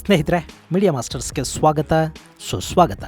ಸ್ನೇಹಿತರೆ, ಮೀಡಿಯಾ ಮಾಸ್ಟರ್ಸ್ಗೆ ಸ್ವಾಗತ ಸುಸ್ವಾಗತ.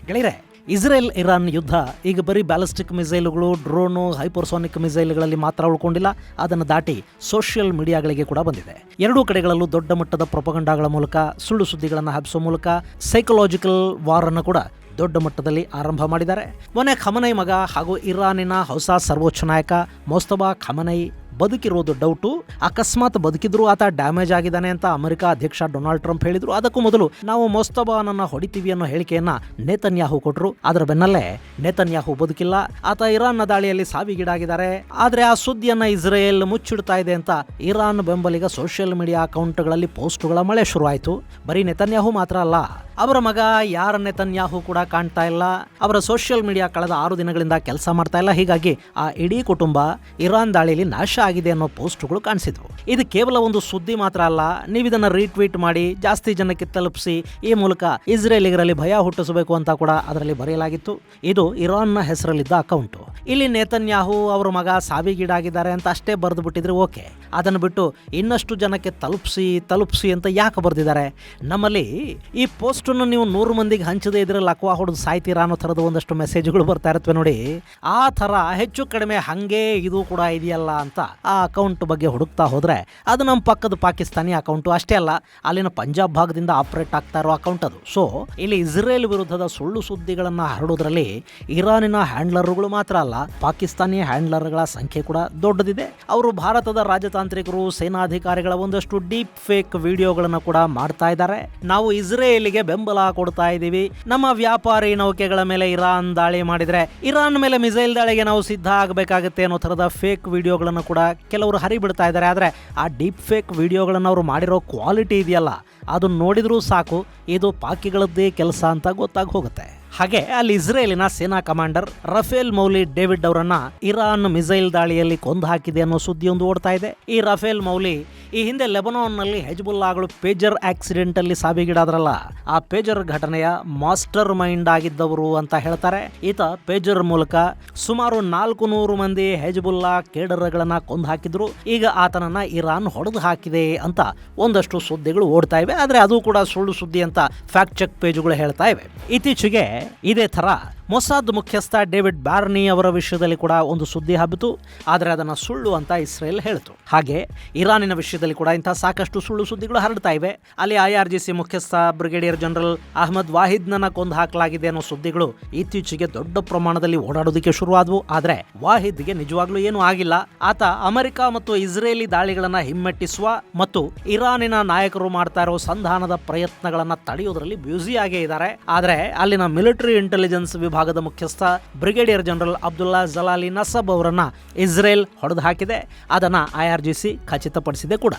ಗೆಳೆಯರೆ, ಇಸ್ರೇಲ್ ಇರಾನ್ ಯುದ್ಧ ಈಗ ಬರೀ ಬ್ಯಾಲಿಸ್ಟಿಕ್ ಮಿಸೈಲ್ಗಳು, ಡ್ರೋನು, ಹೈಪರ್ಸೋನಿಕ್ ಮಿಸೈಲ್ಗಳಲ್ಲಿ ಮಾತ್ರ ಉಳ್ಕೊಂಡಿಲ್ಲ. ಅದನ್ನು ದಾಟಿ ಸೋಷಿಯಲ್ ಮೀಡಿಯಾಗಳಿಗೆ ಕೂಡ ಬಂದಿದೆ. ಎರಡೂ ಕಡೆಗಳಲ್ಲೂ ದೊಡ್ಡ ಮಟ್ಟದ ಪ್ರೊಪಗಂಡಾಗಳ ಮೂಲಕ, ಸುಳ್ಳು ಸುದ್ದಿಗಳನ್ನು ಹಬ್ಬಿಸೋ ಮೂಲಕ ಸೈಕಲಾಜಿಕಲ್ ವಾರನ್ನು ಕೂಡ ದೊಡ್ಡ ಮಟ್ಟದಲ್ಲಿ ಆರಂಭ ಮಾಡಿದ್ದಾರೆ. ಮೊನ್ನೆ ಖಮನೈ ಮಗ ಹಾಗೂ ಇರಾನಿನ ಹೊಸ ಸರ್ವೋಚ್ಚ ನಾಯಕ ಮೊಸ್ತಫಾ ಖಮನೈ ಬದುಕಿರೋದು ಡೌಟು. ಅಕಸ್ಮಾತ್ ಬದುಕಿದ್ರು ಆತ ಡ್ಯಾಮೇಜ್ ಆಗಿದ್ದಾನೆ ಅಂತ ಅಮೆರಿಕ ಅಧ್ಯಕ್ಷ ಡೊನಾಲ್ಡ್ ಟ್ರಂಪ್ ಹೇಳಿದ್ರು. ಅದಕ್ಕೂ ಮೊದಲು ನಾವು ಮೊಸ್ತಫಾನನ್ನ ಹೊಡಿತೀವಿ ಅನ್ನೋ ಹೇಳಿಕೆಯನ್ನ ನೇತನ್ಯಾಹು ಕೊಟ್ಟರು. ಅದರ ಬೆನ್ನಲ್ಲೇ ನೇತನ್ಯಾಹು ಬದುಕಿಲ್ಲ, ಆತ ಇರಾನ್ನ ದಾಳಿಯಲ್ಲಿ ಸಾವಿಗೀಡಾಗಿದ್ದಾರೆ. ಆದ್ರೆ ಆ ಸುದ್ದಿಯನ್ನ ಇಸ್ರೇಲ್ ಮುಚ್ಚಿಡ್ತಾ ಇದೆ ಅಂತ ಇರಾನ್ ಬೆಂಬಲಿಗ ಸೋಷಿಯಲ್ ಮೀಡಿಯಾ ಅಕೌಂಟ್ಗಳಲ್ಲಿ ಪೋಸ್ಟ್ಗಳ ಮಳೆ ಶುರುವಾಯಿತು. ಬರೀ ನೇತನ್ಯಾಹು ಮಾತ್ರ ಅಲ್ಲ, ಅವರ ಮಗ ಯಾರ ನೇತನ್ಯಾಹು ಕೂಡ ಕಾಣ್ತಾ ಇಲ್ಲ. ಅವರ ಸೋಷಿಯಲ್ ಮೀಡಿಯಾ ಕಳೆದ 6 ದಿನಗಳಿಂದ ಕೆಲಸ ಮಾಡ್ತಾ ಇಲ್ಲ. ಹೀಗಾಗಿ ಆ ಇಡೀ ಕುಟುಂಬ ಇರಾನ್ ದಾಳಿಯಲ್ಲಿ ನಾಶ ಆಗಿದೆ ಅನ್ನೋ ಪೋಸ್ಟ್ಗಳು ಕಾಣಿಸಿದ್ವು. ಇದು ಕೇವಲ ಒಂದು ಸುದ್ದಿ ಮಾತ್ರ ಅಲ್ಲ, ನೀವು ಇದನ್ನ ರೀಟ್ವೀಟ್ ಮಾಡಿ ಜಾಸ್ತಿ ಜನಕ್ಕೆ ತಲುಪಿಸಿ ಈ ಮೂಲಕ ಇಸ್ರೇಲಿಗರಲ್ಲಿ ಭಯ ಹುಟ್ಟಿಸಬೇಕು ಅಂತ ಕೂಡ ಅದರಲ್ಲಿ ಬರೆಯಲಾಗಿತ್ತು. ಇದು ಇರಾನ್ನ ಹೆಸರಲ್ಲಿದ್ದ ಅಕೌಂಟ್. ಇಲ್ಲಿ ನೇತನ್ಯಾಹು ಅವರ ಮಗ ಸಾವಿಗೀಡಾಗಿದ್ದಾರೆ ಅಂತ ಅಷ್ಟೇ ಬರೆದು ಬಿಟ್ಟಿದ್ರೆ ಓಕೆ. ಅದನ್ನು ಬಿಟ್ಟು ಇನ್ನಷ್ಟು ಜನಕ್ಕೆ ತಲುಪಿಸಿ ಅಂತ ಯಾಕೆ ಬರೆದಿದ್ದಾರೆ? ನಮ್ಮಲ್ಲಿ ಈ ಪೋಸ್ಟನ್ನು ನೀವು 100 ಮಂದಿಗೆ ಹಂಚದೇ ಇದ್ರೆ ಲಕ್ವಾ ಹೊಡೆದು ಸಾಯ್ತೀರಾ ಅನ್ನೋ ಥರದ ಒಂದಷ್ಟು ಮೆಸೇಜ್ಗಳು ಬರ್ತಾ ಇರ್ತವೆ ನೋಡಿ. ಆ ಥರ ಹೆಚ್ಚು ಕಡಿಮೆ ಹಂಗೆ ಇದು ಕೂಡ ಇದೆಯಲ್ಲ ಅಂತ ಆ ಅಕೌಂಟ್ ಬಗ್ಗೆ ಹುಡುಕ್ತಾ ಹೋದ್ರೆ ಅದು ನಮ್ಮ ಪಕ್ಕದ ಪಾಕಿಸ್ತಾನಿ ಅಕೌಂಟು. ಅಷ್ಟೇ ಅಲ್ಲ, ಅಲ್ಲಿನ ಪಂಜಾಬ್ ಭಾಗದಿಂದ ಆಪರೇಟ್ ಆಗ್ತಾ ಇರೋ ಅಕೌಂಟ್ ಅದು. ಸೊ ಇಲ್ಲಿ ಇಸ್ರೇಲ್ ವಿರುದ್ಧದ ಸುಳ್ಳು ಸುದ್ದಿಗಳನ್ನು ಹರಡೋದ್ರಲ್ಲಿ ಇರಾನಿನ ಹ್ಯಾಂಡ್ಲರ್ಗಳು ಮಾತ್ರ ಅಲ್ಲ, ಪಾಕಿಸ್ತಾನಿ ಹ್ಯಾಂಡ್ಲರ್ಗಳ ಸಂಖ್ಯೆ ಕೂಡ ದೊಡ್ಡದಿದೆ. ಅವರು ಭಾರತದ ರಾಜತಾಂತ್ರಿಕರು, ಸೇನಾಧಿಕಾರಿಗಳ ಒಂದಷ್ಟು ಡೀಪ್ ಫೇಕ್ ವಿಡಿಯೋಗಳನ್ನು ಕೂಡ ಮಾಡ್ತಾ ಇದ್ದಾರೆ. ನಾವು ಇಸ್ರೇಲಿಗೆ ಬೆಂಬಲ ಕೊಡ್ತಾ ಇದ್ದೀವಿ, ನಮ್ಮ ವ್ಯಾಪಾರಿ ನೌಕೆಗಳ ಮೇಲೆ ಇರಾನ್ ದಾಳಿ ಮಾಡಿದ್ರೆ ಇರಾನ್ ಮೇಲೆ ಮಿಸೈಲ್ ದಾಳಿಗೆ ನಾವು ಸಿದ್ಧ ಆಗಬೇಕಾಗುತ್ತೆ ಅನ್ನೋ ಥರದ ಫೇಕ್ ವಿಡಿಯೋಗಳನ್ನು ಕೂಡ ಕೆಲವರು ಹರಿಬಿಡ್ತಾ ಇದ್ದಾರೆ. ಆದರೆ ಆ ಡೀಪ್ ಫೇಕ್ ವಿಡಿಯೋಗಳನ್ನು ಅವರು ಮಾಡಿರೋ ಕ್ವಾಲಿಟಿ ಇದೆಯಲ್ಲ, ಅದನ್ನು ನೋಡಿದ್ರೂ ಸಾಕು ಇದು ಪಾಕಿಗಳದ್ದೇ ಕೆಲಸ ಅಂತ ಗೊತ್ತಾಗಿ ಹೋಗುತ್ತೆ. ಹಾಗೆ ಅಲ್ಲಿ ಇಸ್ರೇಲಿನ ಸೇನಾ ಕಮಾಂಡರ್ ರಫೇಲ್ ಮೌಲಿ ಡೇವಿಡ್ ಅವರನ್ನ ಇರಾನ್ ಮಿಸೈಲ್ ದಾಳಿಯಲ್ಲಿ ಕೊಂದು ಹಾಕಿದೆ ಅನ್ನೋ ಸುದ್ದಿಯೊಂದು ಓಡ್ತಾ ಇದೆ. ಈ ರಫೇಲ್ ಮೌಲಿ ಈ ಹಿಂದೆ ಲೆಬನಾನ್ನಲ್ಲಿ ಹೆಜ್ಬುಲ್ಲಾಗಳು ಪೇಜರ್ ಆಕ್ಸಿಡೆಂಟ್ ಅಲ್ಲಿ ಸಾವಿಗೀಡಾದ್ರಲ್ಲ, ಆ ಪೇಜರ್ ಘಟನೆಯ ಮಾಸ್ಟರ್ ಮೈಂಡ್ ಆಗಿದ್ದವರು ಅಂತ ಹೇಳ್ತಾರೆ. ಈತ ಪೇಜರ್ ಮೂಲಕ ಸುಮಾರು 400 ಮಂದಿ ಹೆಜ್ಬುಲ್ಲಾ ಕೇಡರ್ಗಳನ್ನ ಕೊಂದು ಹಾಕಿದ್ರು. ಈಗ ಆತನನ್ನ ಇರಾನ್ ಹೊಡೆದು ಹಾಕಿದೆ ಅಂತ ಒಂದಷ್ಟು ಸುದ್ದಿಗಳು ಓಡ್ತಾ ಇವೆ. ಆದ್ರೆ ಅದು ಕೂಡ ಸುಳ್ಳು ಸುದ್ದಿ ಅಂತ ಫ್ಯಾಕ್ಟ್ ಚೆಕ್ ಪೇಜ್ಗಳು ಹೇಳ್ತಾ ಇವೆ. ಇತ್ತೀಚೆಗೆ ಇದೇ ಥರ ಮೊಸಾದ್ ಮುಖ್ಯಸ್ಥ ಡೇವಿಡ್ ಬಾರ್ನಿ ಅವರ ವಿಷಯದಲ್ಲಿ ಕೂಡ ಒಂದು ಸುದ್ದಿ ಹಬ್ಬಿತು. ಆದರೆ ಅದನ್ನು ಸುಳ್ಳು ಅಂತ ಇಸ್ರೇಲ್ ಹೇಳಿತು. ಹಾಗೆ ಇರಾನಿನ ವಿಷಯದಲ್ಲಿ ಕೂಡ ಇಂಥ ಸಾಕಷ್ಟು ಸುಳ್ಳು ಸುದ್ದಿಗಳು ಹರಡ್ತಾ ಇವೆ. ಅಲ್ಲಿ IRGC ಮುಖ್ಯಸ್ಥ ಬ್ರಿಗೇಡಿಯರ್ ಜನರಲ್ ಅಹ್ಮದ್ ವಾಹಿದ್ನನ್ನ ಕೊಂದು ಹಾಕಲಾಗಿದೆ ಅನ್ನೋ ಸುದ್ದಿಗಳು ಇತ್ತೀಚೆಗೆ ದೊಡ್ಡ ಪ್ರಮಾಣದಲ್ಲಿ ಓಡಾಡೋದಕ್ಕೆ ಶುರುವಾದವು. ಆದರೆ ವಾಹಿದ್ಗೆ ನಿಜವಾಗ್ಲೂ ಏನೂ ಆಗಿಲ್ಲ. ಆತ ಅಮೆರಿಕ ಮತ್ತು ಇಸ್ರೇಲಿ ದಾಳಿಗಳನ್ನ ಹಿಮ್ಮೆಟ್ಟಿಸುವ ಮತ್ತು ಇರಾನಿನ ನಾಯಕರು ಮಾಡ್ತಾ ಇರೋ ಸಂಧಾನದ ಪ್ರಯತ್ನಗಳನ್ನ ತಡೆಯೋದ್ರಲ್ಲಿ ಬ್ಯುಸಿಯಾಗೇ ಇದ್ದಾರೆ. ಆದರೆ ಅಲ್ಲಿನ ಮಿಲಿಟರಿ ಇಂಟೆಲಿಜೆನ್ಸ್ ವಿಭಾಗದ ಮುಖ್ಯಸ್ಥ ಬ್ರಿಗೇಡಿಯರ್ ಜನರಲ್ ಅಬ್ದುಲ್ಲಾ ಜಲಾಲಿ ನಸಬ್ ಅವರನ್ನ ಇಸ್ರೇಲ್ ಹೊಡೆದು ಹಾಕಿದೆ. ಅದನ್ನ IRGC ಖಚಿತಪಡಿಸಿದೆ ಕೂಡ.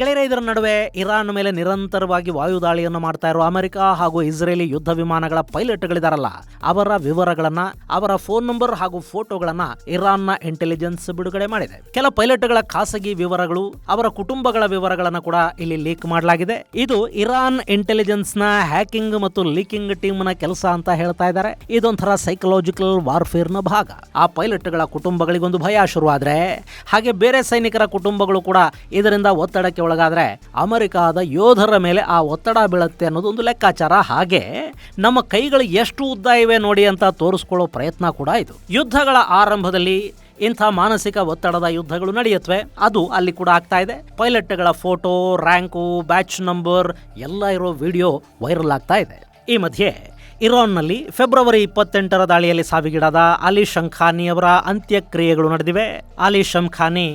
ಗೆಳೆಯರೆ, ಇದರ ನಡುವೆ ಇರಾನ್ ಮೇಲೆ ನಿರಂತರವಾಗಿ ವಾಯುದಾಳಿಯನ್ನು ಮಾಡ್ತಾ ಇರೋ ಅಮೆರಿಕ ಹಾಗೂ ಇಸ್ರೇಲಿ ಯುದ್ಧ ವಿಮಾನಗಳ ಪೈಲಟ್ಗಳಿದಾರಲ್ಲ, ಅವರ ವಿವರಗಳನ್ನ, ಅವರ ಫೋನ್ ನಂಬರ್ ಹಾಗೂ ಫೋಟೋಗಳನ್ನ ಇರಾನ್ನ ಇಂಟೆಲಿಜೆನ್ಸ್ ಬಿಡುಗಡೆ ಮಾಡಿದೆ. ಕೆಲ ಪೈಲಟ್ಗಳ ಖಾಸಗಿ ವಿವರಗಳು, ಅವರ ಕುಟುಂಬಗಳ ವಿವರಗಳನ್ನ ಕೂಡ ಇಲ್ಲಿ ಲೀಕ್ ಮಾಡಲಾಗಿದೆ. ಇದು ಇರಾನ್ ಇಂಟೆಲಿಜೆನ್ಸ್ ನ ಹ್ಯಾಕಿಂಗ್ ಮತ್ತು ಲೀಕಿಂಗ್ ಟೀಮ್ ನ ಕೆಲಸ ಅಂತ ಹೇಳ್ತಾ ಇದ್ದಾರೆ. ಇದೊಂಥರ ಸೈಕಲಾಜಿಕಲ್ ವಾರ್ಫೇರ್ ನ ಭಾಗ. ಆ ಪೈಲಟ್ಗಳ ಕುಟುಂಬಗಳಿಗೊಂದು ಭಯ ಶುರುವಾದ್ರೆ, ಹಾಗೆ ಬೇರೆ ಸೈನಿಕರ ಕುಟುಂಬಗಳು ಕೂಡ ಇದರಿಂದ ಒತ್ತಡಕ್ಕೆ ಒಳಗಾದ್ರೆ ಅಮೆರಿಕದ ಯೋಧರ ಮೇಲೆ ಆ ಒತ್ತಡ ಬೀಳುತ್ತೆ ಅನ್ನೋದು ಒಂದು ಲೆಕ್ಕಾಚಾರ. ಹಾಗೆ ನಮ್ಮ ಕೈಗಳು ಎಷ್ಟು ಉದ್ದ ಇವೆ ನೋಡಿ ಅಂತ ತೋರಿಸ್ಕೊಳ್ಳೋ ಪ್ರಯತ್ನ ಕೂಡ ಇದು. ಯುದ್ಧಗಳ ಆರಂಭದಲ್ಲಿ ಇಂಥ ಮಾನಸಿಕ ಒತ್ತಡದ ಯುದ್ಧಗಳು ನಡೆಯುತ್ತವೆ. ಅದು ಅಲ್ಲಿ ಕೂಡ ಆಗ್ತಾ ಇದೆ. ಪೈಲಟ್ಗಳ ಫೋಟೋ, ರ್ಯಾಂಕು, ಬ್ಯಾಚ್ ನಂಬರ್ ಎಲ್ಲ ಇರೋ ವಿಡಿಯೋ ವೈರಲ್ ಆಗ್ತಾ ಇದೆ. ಈ ಮಧ್ಯೆ ಇರಾನ್ನಲ್ಲಿ ಫೆಬ್ರವರಿ 28ರ ದಾಳಿಯಲ್ಲಿ ಸಾವಿಗೀಡಾದ ಅಲಿ ಶಂಖಾನಿ ಅವರ ಅಂತ್ಯಕ್ರಿಯೆಗಳು ನಡೆದಿವೆ. ಅಲಿ ಶಂಖಾನಿ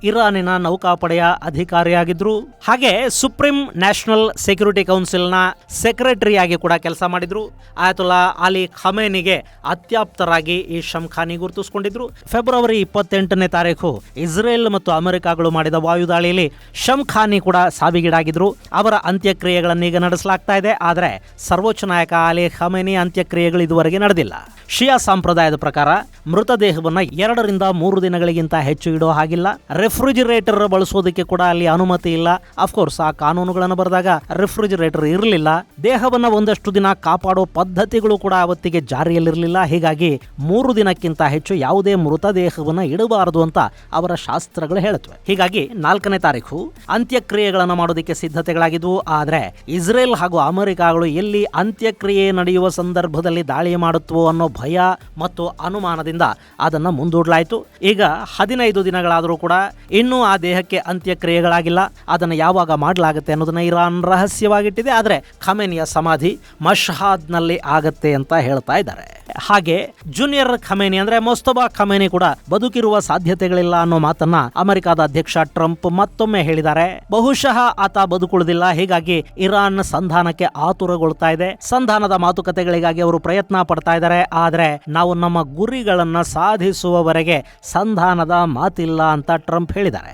ಇರಾನಿನ ನೌಕಾಪಡೆಯ ಅಧಿಕಾರಿಯಾಗಿದ್ರು. ಹಾಗೆ ಸುಪ್ರೀಂ ನ್ಯಾಷನಲ್ ಸೆಕ್ಯೂರಿಟಿ ಕೌನ್ಸಿಲ್ನ ಸೆಕ್ರೆಟರಿಯಾಗಿ ಕೂಡ ಕೆಲಸ ಮಾಡಿದ್ರು. ಆಯತುಲ್ಲಾ ಅಲಿ ಖಮೇನಿಗೆ ಅತ್ಯಾಪ್ತರಾಗಿ ಈ ಶಂಖಾನಿ ಗುರುತಿಸಿಕೊಂಡಿದ್ರು. ಫೆಬ್ರವರಿ 28ನೇ ತಾರೀಕು ಇಸ್ರೇಲ್ ಮತ್ತು ಅಮೆರಿಕಗಳು ಮಾಡಿದ ವಾಯುದಾಳಿಯಲ್ಲಿ ಶಂಖಾನಿ ಕೂಡ ಸಾವಿಗೀಡಾಗಿದ್ರು. ಅವರ ಅಂತ್ಯಕ್ರಿಯೆಗಳನ್ನೀಗ ನಡೆಸಲಾಗ್ತಾ ಇದೆ. ಆದರೆ ಸರ್ವೋಚ್ಚ ನಾಯಕ ಅಲಿ ಖಮೇನಿ ಖಮೇನಿ ಅಂತ್ಯಕ್ರಿಯೆಗಳು ಇದುವರೆಗೆ ನಡೆದಿಲ್ಲ. ಶಿಯಾ ಸಂಪ್ರದಾಯದ ಪ್ರಕಾರ ಮೃತದೇಹವನ್ನು 2 ರಿಂದ 3 ದಿನಗಳಿಗಿಂತ ಹೆಚ್ಚು ಇಡೋ ಹಾಗಿಲ್ಲ. ರೆಫ್ರಿಜಿರೇಟರ್ ಬಳಸೋದಕ್ಕೆ ಕೂಡ ಅಲ್ಲಿ ಅನುಮತಿ ಇಲ್ಲ. ಅಫ್ಕೋರ್ಸ್ ಆ ಕಾನೂನುಗಳನ್ನು ಬರೆದಾಗ ರೆಫ್ರಿಜಿರೇಟರ್ ಇರಲಿಲ್ಲ. ದೇಹವನ್ನು ಒಂದಷ್ಟು ದಿನ ಕಾಪಾಡೋ ಪದ್ಧತಿಗಳು ಕೂಡ ಅವತ್ತಿಗೆ ಜಾರಿಯಲ್ಲಿರಲಿಲ್ಲ. ಹೀಗಾಗಿ 3 ದಿನಕ್ಕಿಂತ ಹೆಚ್ಚು ಯಾವುದೇ ಮೃತದೇಹವನ್ನು ಇಡಬಾರದು ಅಂತ ಅವರ ಶಾಸ್ತ್ರಗಳು ಹೇಳುತ್ತವೆ. ಹೀಗಾಗಿ 4ನೇ ತಾರೀಕು ಅಂತ್ಯಕ್ರಿಯೆಗಳನ್ನು ಮಾಡೋದಕ್ಕೆ ಸಿದ್ಧತೆಗಳಾಗಿದ್ವು. ಆದರೆ ಇಸ್ರೇಲ್ ಹಾಗೂ ಅಮೆರಿಕಾಗಳು ಎಲ್ಲಿ ಅಂತ್ಯಕ್ರಿಯೆ ನಡೆಯುವ ಸಂದರ್ಭದಲ್ಲಿ ದಾಳಿ ಮಾಡುತ್ತವೋ ಅನ್ನೋ ಭಯ ಮತ್ತು ಅನುಮಾನದಿಂದ ಅದನ್ನು ಮುಂದೂಡಲಾಯಿತು. ಈಗ 15 ದಿನಗಳಾದರೂ ಕೂಡ ಇನ್ನೂ ಆ ದೇಹಕ್ಕೆ ಅಂತ್ಯಕ್ರಿಯೆಗಳಾಗಿಲ್ಲ. ಅದನ್ನು ಯಾವಾಗ ಮಾಡಲಾಗುತ್ತೆ ಅನ್ನೋದನ್ನ ಇರಾನ್ ರಹಸ್ಯವಾಗಿಟ್ಟಿದೆ. ಆದರೆ ಖಮೇನಿಯ ಸಮಾಧಿ ಮಶ್ಹಾದ್ನಲ್ಲಿ ಆಗತ್ತೆ ಅಂತ ಹೇಳ್ತಾ ಇದ್ದಾರೆ. ಹಾಗೆ ಜೂನಿಯರ್ ಖಮೇನಿ ಅಂದ್ರೆ ಮೊಸ್ತಫಾ ಖಮೇನಿ ಕೂಡ ಬದುಕಿರುವ ಸಾಧ್ಯತೆಗಳಿಲ್ಲ ಅನ್ನೋ ಮಾತನ್ನ ಅಮೆರಿಕದ ಅಧ್ಯಕ್ಷ ಟ್ರಂಪ್ ಮತ್ತೊಮ್ಮೆ ಹೇಳಿದ್ದಾರೆ. ಬಹುಶಃ ಆತ ಬದುಕುಳಿದಿಲ್ಲ. ಹೀಗಾಗಿ ಇರಾನ್ ಸಂಧಾನಕ್ಕೆ ಆತುರಗೊಳ್ತಾ ಇದೆ. ಸಂಧಾನದ ಮಾತುಕತೆಗಳಿಗಾಗಿ ಅವರು ಪ್ರಯತ್ನ ಪಡ್ತಾ ಇದ್ದಾರೆ. ಆದರೆ ನಾವು ನಮ್ಮ ಗುರಿಗಳನ್ನ ಸಾಧಿಸುವವರೆಗೆ ಸಂಧಾನದ ಮಾತಿಲ್ಲ ಅಂತ ಟ್ರಂಪ್ ಹೇಳಿದ್ದಾರೆ.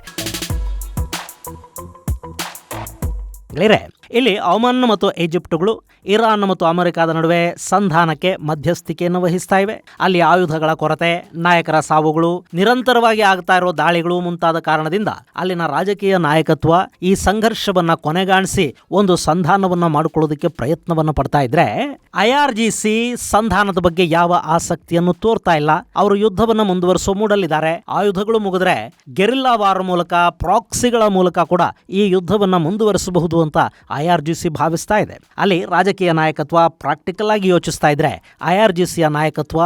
ಇಲ್ಲಿ ಒಮನ್ ಮತ್ತು ಈಜಿಪ್ಟ್ಗಳು ಇರಾನ್ ಮತ್ತು ಅಮೆರಿಕದ ನಡುವೆ ಸಂಧಾನಕ್ಕೆ ಮಧ್ಯಸ್ಥಿಕೆಯನ್ನು ವಹಿಸ್ತಾ ಇವೆ. ಅಲ್ಲಿ ಆಯುಧಗಳ ಕೊರತೆ, ನಾಯಕರ ಸಾವುಗಳು, ನಿರಂತರವಾಗಿ ಆಗ್ತಾ ಇರೋ ದಾಳಿಗಳು ಮುಂತಾದ ಕಾರಣದಿಂದ ಅಲ್ಲಿನ ರಾಜಕೀಯ ನಾಯಕತ್ವ ಈ ಸಂಘರ್ಷವನ್ನ ಕೊನೆಗಾಣಿಸಿ ಒಂದು ಸಂಧಾನವನ್ನ ಮಾಡಿಕೊಳ್ಳೋದಕ್ಕೆ ಪ್ರಯತ್ನವನ್ನು ಪಡ್ತಾ ಇದ್ರೆ, IRGC ಸಂಧಾನದ ಬಗ್ಗೆ ಯಾವ ಆಸಕ್ತಿಯನ್ನು ತೋರ್ತಾ ಇಲ್ಲ. ಅವರು ಯುದ್ಧವನ್ನ ಮುಂದುವರಿಸೋ ಮೂಡಲಿದ್ದಾರೆ. ಆಯುಧಗಳು ಮುಗಿದ್ರೆ ಗೆರಿಲ್ಲಾ ವಾರ್ ಮೂಲಕ, ಪ್ರಾಕ್ಸಿಗಳ ಮೂಲಕ ಕೂಡ ಈ ಯುದ್ಧವನ್ನ ಮುಂದುವರಿಸಬಹುದು ಅಂತ IRGC ಭಾವಿಸ್ತಾ ಇದೆ. ಅಲ್ಲಿ ರಾಜಕೀಯ ನಾಯಕತ್ವ ಪ್ರಾಕ್ಟಿಕಲ್ ಆಗಿ ಯೋಚಿಸ್ತಾ ಇದ್ರೆ, IRGCಯ ನಾಯಕತ್ವ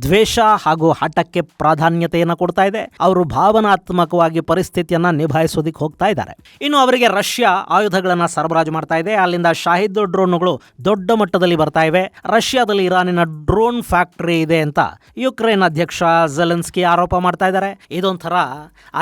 ದ್ವೇಷ ಹಾಗೂ ಹಠಕ್ಕೆ ಪ್ರಾಧಾನ್ಯತೆಯನ್ನು ಕೊಡ್ತಾ ಇದೆ. ಅವರು ಭಾವನಾತ್ಮಕವಾಗಿ ಪರಿಸ್ಥಿತಿಯನ್ನ ನಿಭಾಯಿಸೋದಿಕ್ಕೆ ಹೋಗ್ತಾ ಇದ್ದಾರೆ. ಇನ್ನು ಅವರಿಗೆ ರಷ್ಯಾ ಆಯುಧಗಳನ್ನ ಸರಬರಾಜು ಮಾಡ್ತಾ ಇದೆ. ಅಲ್ಲಿಂದ ಶಾಹಿದ್ ಡ್ರೋನ್ಗಳು ದೊಡ್ಡ ಮಟ್ಟದಲ್ಲಿ ಬರ್ತಾ ಇವೆ. ರಷ್ಯಾದಲ್ಲಿ ಇರಾನಿನ ಡ್ರೋನ್ ಫ್ಯಾಕ್ಟರಿ ಇದೆ ಅಂತ ಯುಕ್ರೇನ್ ಅಧ್ಯಕ್ಷ ಝೆಲೆನ್ಸ್ಕಿ ಆರೋಪ ಮಾಡ್ತಾ ಇದ್ದಾರೆ. ಇದೊಂಥರ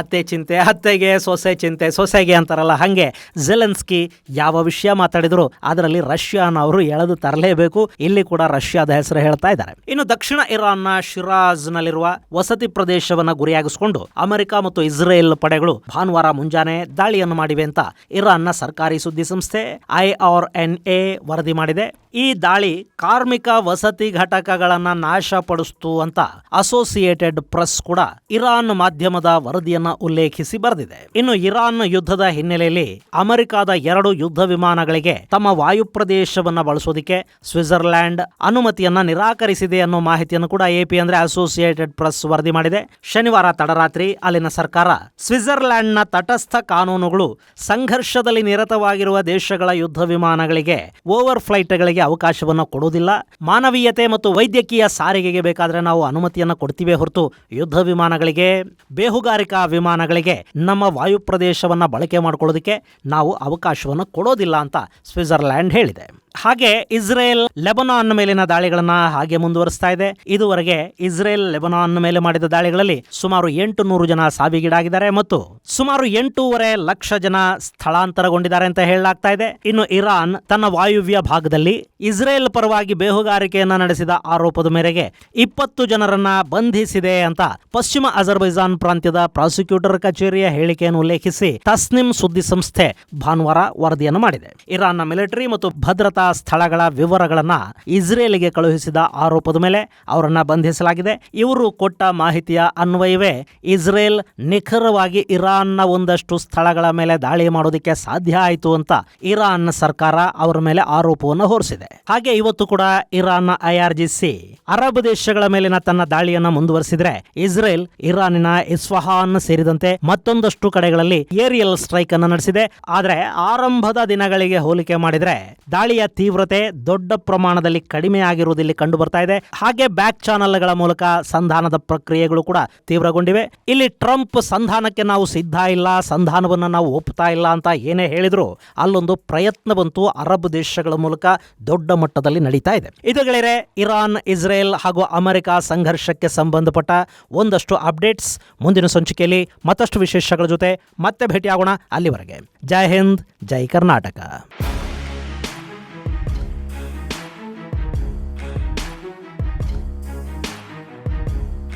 ಅತ್ತೆ ಚಿಂತೆ ಅತ್ತೆಗೆ, ಸೊಸೆ ಚಿಂತೆ ಸೊಸೆಗೆ ಅಂತಾರಲ್ಲ, ಹಾಗೆ ಝೆಲೆನ್ಸ್ಕಿ ಯಾವ ವಿಷಯ ಮಾತಾಡಿದ್ರು ಅದರಲ್ಲಿ ರಷ್ಯಾನ ಅವರು ಎಳೆದು ತರಲೇಬೇಕು. ಇಲ್ಲಿ ಕೂಡ ರಷ್ಯಾದ ಹೆಸರು ಹೇಳ್ತಾ ಇದ್ದಾರೆ. ಇನ್ನು ದಕ್ಷಿಣ ಇರಾನ್ನ ಶಿರಾಜ್ ನಲ್ಲಿರುವ ವಸತಿ ಪ್ರದೇಶವನ್ನ ಗುರಿಯಾಗಿಸಿಕೊಂಡು ಅಮೆರಿಕ ಮತ್ತು ಇಸ್ರೇಲ್ ಪಡೆಗಳು ಭಾನುವಾರ ಮುಂಜಾನೆ ದಾಳಿಯನ್ನು ಮಾಡಿವೆ ಅಂತ ಇರಾನ್ನ ಸರ್ಕಾರಿ ಸುದ್ದಿ ಸಂಸ್ಥೆ IRNA ವರದಿ ಮಾಡಿದೆ. ಈ ದಾಳಿ ಕಾರ್ಮಿಕ ವಸತಿ ಘಟಕಗಳನ್ನ ನಾಶಪಡಿಸಿತು ಅಂತ ಅಸೋಸಿಯೇಟೆಡ್ ಪ್ರೆಸ್ ಕೂಡ ಇರಾನ್ ಮಾಧ್ಯಮದ ವರದಿಯನ್ನ ಉಲ್ಲೇಖಿಸಿ ಬರೆದಿದೆ. ಇನ್ನು ಇರಾನ್ ಯುದ್ಧದ ಹಿನ್ನೆಲೆಯಲ್ಲಿ ಅಮೆರಿಕದ 2 ಯುದ್ಧ ವಿಮಾನಗಳಿಗೆ ತಮ್ಮ ವಾಯು ಪ್ರದೇಶವನ್ನ ಬಳಸೋದಿಕ್ಕೆ ಸ್ವಿಟ್ಜರ್ಲ್ಯಾಂಡ್ ಅನುಮತಿಯನ್ನ ನಿರಾಕರಿಸಿದೆ ಅನ್ನೋ ಮಾಹಿತಿಯನ್ನು ಕೂಡ AP ಅಂದ್ರೆ ಅಸೋಸಿಯೇಟೆಡ್ ಪ್ರೆಸ್ ವರದಿ ಮಾಡಿದೆ. ಶನಿವಾರ ತಡರಾತ್ರಿ ಅಲ್ಲಿನ ಸರ್ಕಾರ ಸ್ವಿಟ್ಜರ್ಲ್ಯಾಂಡ್ನ ತಟಸ್ಥ ಕಾನೂನುಗಳು ಸಂಘರ್ಷದಲ್ಲಿ ನಿರತವಾಗಿರುವ ದೇಶಗಳ ಯುದ್ಧ ವಿಮಾನಗಳಿಗೆ ಓವರ್ ಫ್ಲೈಟ್ಗಳಿಗೆ ಅವಕಾಶವನ್ನು ಕೊಡುವುದಿಲ್ಲ. ಮಾನವೀಯತೆ ಮತ್ತು ವೈದ್ಯಕೀಯ ಸಾರಿಗೆಗೆ ಬೇಕಾದ್ರೆ ನಾವು ಅನುಮತಿಯನ್ನು ಕೊಡ್ತೀವಿ ಹೊರತು ಯುದ್ಧ ವಿಮಾನಗಳಿಗೆ, ಬೇಹುಗಾರಿಕಾ ವಿಮಾನಗಳಿಗೆ ನಮ್ಮ ವಾಯು ಪ್ರದೇಶವನ್ನ ಬಳಕೆ ಮಾಡಿಕೊಳ್ಳೋದಕ್ಕೆ ನಾವು ಅವಕಾಶವನ್ನು ಕೊಡೋದಿಲ್ಲ ಅಂತ ಸ್ವಿಟ್ಜರ್ಲ್ಯಾಂಡ್ ಹೇಳಿದೆ. ಹಾಗೆ ಇಸ್ರೇಲ್ ಲೆಬನಾನ್ ಮೇಲಿನ ದಾಳಿಗಳನ್ನ ಹಾಗೆ ಮುಂದುವರಿಸ್ತಾ ಇದೆ. ಇದುವರೆಗೆ ಇಸ್ರೇಲ್ ಲೆಬನಾನ್ ಮೇಲೆ ಮಾಡಿದ ದಾಳಿಗಳಲ್ಲಿ ಸುಮಾರು 800 ಜನ ಸಾವಿಗೀಡಾಗಿದ್ದಾರೆ ಮತ್ತು ಸುಮಾರು 8.5 ಲಕ್ಷ ಜನ ಸ್ಥಳಾಂತರಗೊಂಡಿದ್ದಾರೆ ಅಂತ ಹೇಳಲಾಗ್ತಾ ಇದೆ. ಇನ್ನು ಇರಾನ್ ತನ್ನ ವಾಯುವ್ಯ ಭಾಗದಲ್ಲಿ ಇಸ್ರೇಲ್ ಪರವಾಗಿ ಬೇಹುಗಾರಿಕೆಯನ್ನ ನಡೆಸಿದ ಆರೋಪದ ಮೇರೆಗೆ 20 ಜನರನ್ನ ಬಂಧಿಸಿದೆ ಅಂತ ಪಶ್ಚಿಮ ಅಜರ್ಬೈಜಾನ್ ಪ್ರಾಂತ್ಯದ ಪ್ರಾಸಿಕ್ಯೂಟರ್ ಕಚೇರಿಯ ಹೇಳಿಕೆಯನ್ನು ಉಲ್ಲೇಖಿಸಿ ತಸ್ನಿಮ್ ಸುದ್ದಿ ಸಂಸ್ಥೆ ಭಾನುವಾರ ವರದಿಯನ್ನು ಮಾಡಿದೆ. ಇರಾನ್ನ ಮಿಲಿಟರಿ ಮತ್ತು ಭದ್ರತಾ ಸ್ಥಳಗಳ ವಿವರಗಳನ್ನ ಇಸ್ರೇಲಿಗೆ ಕಳುಹಿಸಿದ ಆರೋಪದ ಮೇಲೆ ಅವರನ್ನ ಬಂಧಿಸಲಾಗಿದೆ. ಇವರು ಕೊಟ್ಟ ಮಾಹಿತಿಯ ಅನ್ವಯವೇ ಇಸ್ರೇಲ್ ನಿಖರವಾಗಿ ಇರಾನ್ನ ಒಂದಷ್ಟು ಸ್ಥಳಗಳ ಮೇಲೆ ದಾಳಿ ಮಾಡೋದಕ್ಕೆ ಸಾಧ್ಯ ಆಯಿತು ಅಂತ ಇರಾನ್ ಸರ್ಕಾರ ಅವರ ಮೇಲೆ ಆರೋಪವನ್ನು ಹೊರಿಸಿದೆ. ಹಾಗೆ ಇವತ್ತು ಕೂಡ ಇರಾನ್ನ IRGC ಅರಬ್ ದೇಶಗಳ ಮೇಲಿನ ತನ್ನ ದಾಳಿಯನ್ನ ಮುಂದುವರಿಸಿದ್ರೆ, ಇಸ್ರೇಲ್ ಇರಾನಿನ ಇಸ್ಫಹಾನ್ ಸೇರಿದಂತೆ ಮತ್ತೊಂದಷ್ಟು ಕಡೆಗಳಲ್ಲಿ ಏರಿಯಲ್ ಸ್ಟ್ರೈಕ್ ಅನ್ನು ನಡೆಸಿದೆ. ಆದರೆ ಆರಂಭದ ದಿನಗಳಿಗೆ ಹೋಲಿಕೆ ಮಾಡಿದ್ರೆ ದಾಳಿಯ ತೀವ್ರತೆ ದೊಡ್ಡ ಪ್ರಮಾಣದಲ್ಲಿ ಕಡಿಮೆ ಆಗಿರುವುದಿಲ್ಲಿ ಕಂಡು ಬರ್ತಾ ಇದೆ. ಹಾಗೆ ಬ್ಯಾಕ್ ಚಾನೆಲ್ಗಳ ಮೂಲಕ ಸಂಧಾನದ ಪ್ರಕ್ರಿಯೆಗಳು ಕೂಡ ತೀವ್ರಗೊಂಡಿವೆ. ಇಲ್ಲಿ ಟ್ರಂಪ್ ಸಂಧಾನಕ್ಕೆ ನಾವು ಸಿದ್ಧ ಇಲ್ಲ, ಸಂಧಾನವನ್ನು ನಾವು ಒಪ್ಪುತ್ತಾ ಇಲ್ಲ ಅಂತ ಏನೇ ಹೇಳಿದ್ರು ಅಲ್ಲೊಂದು ಪ್ರಯತ್ನ ಬಂತು ಅರಬ್ ದೇಶಗಳ ಮೂಲಕ ದೊಡ್ಡ ಮಟ್ಟದಲ್ಲಿ ನಡೀತಾ ಇದೆ. ಇದು ಗೆಳೆಯರೆ, ಇರಾನ್, ಇಸ್ರೇಲ್ ಹಾಗೂ ಅಮೆರಿಕ ಸಂಘರ್ಷಕ್ಕೆ ಸಂಬಂಧಪಟ್ಟ ಒಂದಷ್ಟು ಅಪ್ಡೇಟ್ಸ್. ಮುಂದಿನ ಸಂಚಿಕೆಯಲ್ಲಿ ಮತ್ತಷ್ಟು ವಿಶೇಷಗಳ ಜೊತೆ ಮತ್ತೆ ಭೇಟಿಯಾಗೋಣ. ಅಲ್ಲಿವರೆಗೆ ಜೈ ಹಿಂದ್, ಜೈ ಕರ್ನಾಟಕ.